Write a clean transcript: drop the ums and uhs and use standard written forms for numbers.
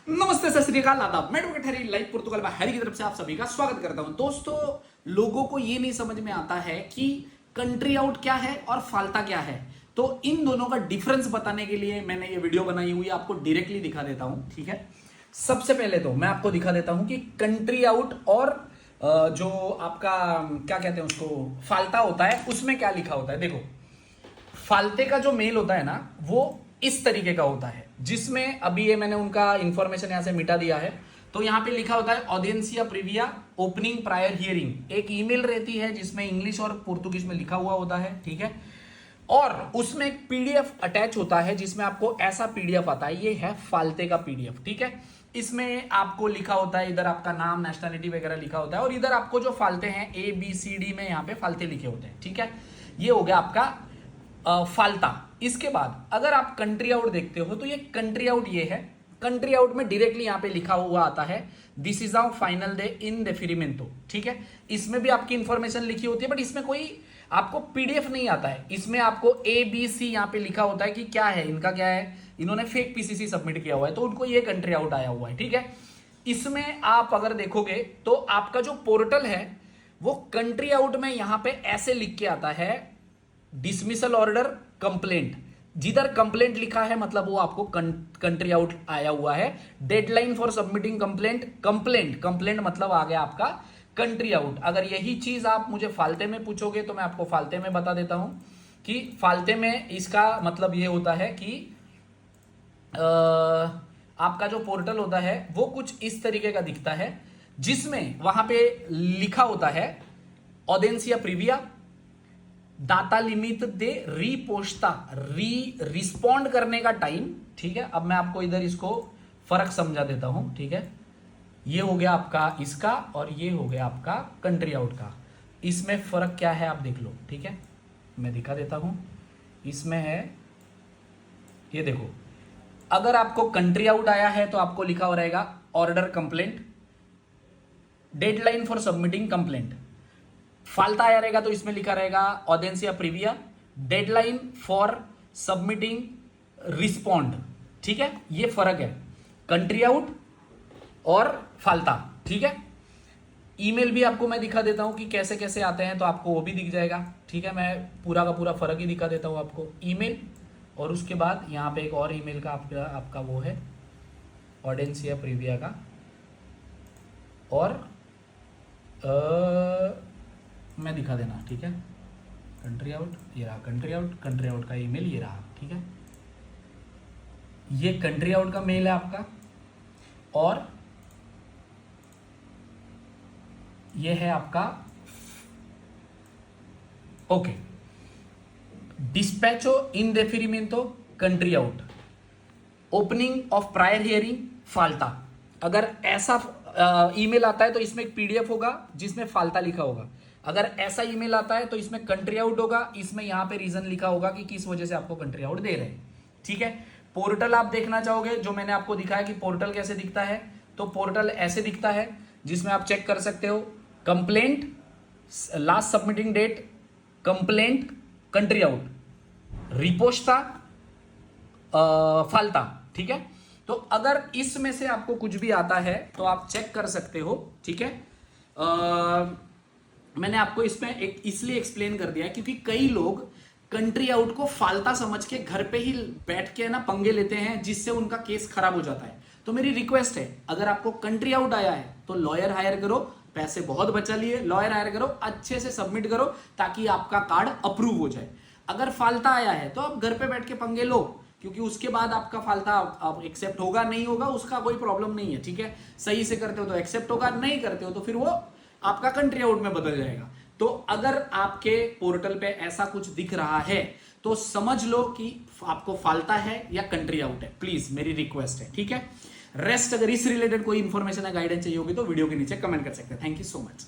नमस्ते, सत श्री अकाल, आदाब। मैं एडवोकेट हैरी लाइव पुर्तगाल में हैरी की तरफ से आप सभी का स्वागत करता हूं। दोस्तों, लोगों को ये नहीं समझ में आता है कि कंट्री आउट क्या है और फाल्ता क्या है। तो इन दोनों का डिफरेंस बताने के लिए मैंने ये वीडियो बनाई हुई है, आपको डायरेक्टली दिखा देता हूं। ठीक है, सबसे पहले तो मैं आपको दिखा देता हूं कि कंट्री आउट और जो आपका क्या कहते हैं उसको फाल्ता होता है, उसमें क्या लिखा होता है। देखो, फाल्ते का जो मेल होता है ना, वो इस तरीके का होता है, जिसमें अभी ये मैंने उनका इंफॉर्मेशन यहां से मिटा दिया है। तो यहां पे लिखा होता है ऑडियंसिया प्रीविया ओपनिंग प्रायर हियरिंग। एक ईमेल रहती है जिसमें इंग्लिश और पुर्तगीज में लिखा हुआ होता है। ठीक है, और उसमें एक पीडीएफ अटैच होता है जिसमें आपको ऐसा पीडीएफ आता है। ये है फाल्ते का पीडीएफ। ठीक है, इसमें आपको लिखा होता है, इधर आपका नाम, नेशनलिटी वगैरह लिखा होता है, और इधर आपको जो फाल्ते हैं ABCD में यहाँ पे फाल्ते लिखे होते हैं। ठीक है, ये हो गया आपका फाल्ता। इसके बाद अगर आप कंट्री आउट देखते हो तो ये कंट्री आउट ये है। कंट्री आउट में डायरेक्टली यहां पे लिखा हुआ आता है this is our final day in डेफिनिमेंटो। ठीक है, इसमें भी आपकी इंफॉर्मेशन लिखी होती है, बट इसमें कोई आपको पीडीएफ नहीं आता है। इसमें आपको ABC यहां पे लिखा होता है कि क्या है, इनका क्या है, इन्होंने फेक PCC सबमिट किया हुआ है तो उनको ये कंट्री आउट आया हुआ है। ठीक है, इसमें आप अगर देखोगे तो आपका जो पोर्टल है वो कंट्री आउट में यहां पे ऐसे लिख के आता है डिसमिसल ऑर्डर कंप्लेंट। जिधर कंप्लेंट लिखा है मतलब वो आपको कंट्री आउट आया हुआ है। डेडलाइन फॉर सबमिटिंग कंप्लेंट मतलब आ गया आपका कंट्री आउट। अगर यही चीज आप मुझे फाल्ते में पूछोगे तो मैं आपको फाल्ते में बता देता हूं कि फाल्ते में इसका मतलब ये होता है कि आपका जो पोर्टल होता है वो कुछ इस तरीके का दिखता है, जिसमें वहां पे लिखा होता है ऑडियंसिया प्रीविया डाटा लिमिट दे रीपोस्टा रिस्पॉन्ड करने का टाइम। ठीक है, अब मैं आपको इधर इसको फर्क समझा देता हूं। ठीक है, ये हो गया आपका इसका और ये हो गया आपका कंट्री आउट का। इसमें फर्क क्या है आप देख लो। ठीक है, मैं दिखा देता हूं। इसमें है, ये देखो, अगर आपको कंट्री आउट आया है तो आपको लिखा हो रहेगा order complaint, deadline for submitting complaint. फाल्ता आया रहेगा तो इसमें लिखा रहेगा ऑडियंसिया प्रीविया डेडलाइन फॉर सबमिटिंग रिस्पॉन्ड। ठीक है, ये फर्क है कंट्री आउट और फाल्ता। ठीक है, ईमेल भी आपको मैं दिखा देता हूं कि कैसे कैसे आते हैं, तो आपको वो भी दिख जाएगा। ठीक है, मैं पूरा का पूरा फर्क ही दिखा देता हूं आपको। ईमेल और उसके बाद यहां पे एक और ईमेल का आपका वो है ऑडियंसिया प्रीविया का, और मैं दिखा देना। ठीक है, कंट्री आउट ये रहा, कंट्री आउट का ईमेल ये रहा। ठीक है, ये कंट्री आउट का मेल है आपका, और ये है आपका ओके डिस्पैचो इन डेफिनिमेंटो country out opening of prior hearing फाल्ता। अगर ऐसा ईमेल आता है तो इसमें एक पीडीएफ होगा जिसमें फाल्ता लिखा होगा। अगर ऐसा ईमेल आता है तो इसमें कंट्री आउट होगा, इसमें यहां पे रीजन लिखा होगा कि किस वजह से आपको कंट्री आउट दे रहे हैं। ठीक है, पोर्टल आप देखना चाहोगे, जो मैंने आपको दिखाया कि पोर्टल कैसे दिखता है, तो पोर्टल ऐसे दिखता है जिसमें आप चेक कर सकते हो complaint, last submitting date, complaint, country out, रिपोस्टा, फाल्ता। ठीक है, तो अगर इसमें से आपको कुछ भी आता है तो आप चेक कर सकते हो। ठीक है, मैंने आपको इसमें एक इसलिए एक्सप्लेन कर दिया है क्योंकि कई लोग कंट्री आउट को फाल्ता समझ के घर पे ही बैठ के ना पंगे लेते हैं, जिससे उनका केस खराब हो जाता है। तो मेरी रिक्वेस्ट है, अगर आपको कंट्री आउट आया है तो लॉयर हायर करो, पैसे बहुत बचा लिए, लॉयर हायर करो, अच्छे से सबमिट करो ताकि आपका कार्ड अप्रूव हो जाए। अगर फाल्ता आया है तो आप घर पे बैठ के पंगे लो, क्योंकि उसके बाद आपका फाल्ता आप एक्सेप्ट होगा नहीं होगा उसका कोई प्रॉब्लम नहीं है। ठीक है, सही से करते हो तो एक्सेप्ट होगा, नहीं करते हो तो फिर वो आपका कंट्री आउट में बदल जाएगा। तो अगर आपके पोर्टल पे ऐसा कुछ दिख रहा है तो समझ लो कि आपको फाल्ता है या कंट्री आउट है। प्लीज मेरी रिक्वेस्ट है। ठीक है, रेस्ट अगर इस रिलेटेड कोई इंफॉर्मेशन या गाइडेंस चाहिए होगी तो वीडियो के नीचे कमेंट कर सकते हैं। Thank you so much.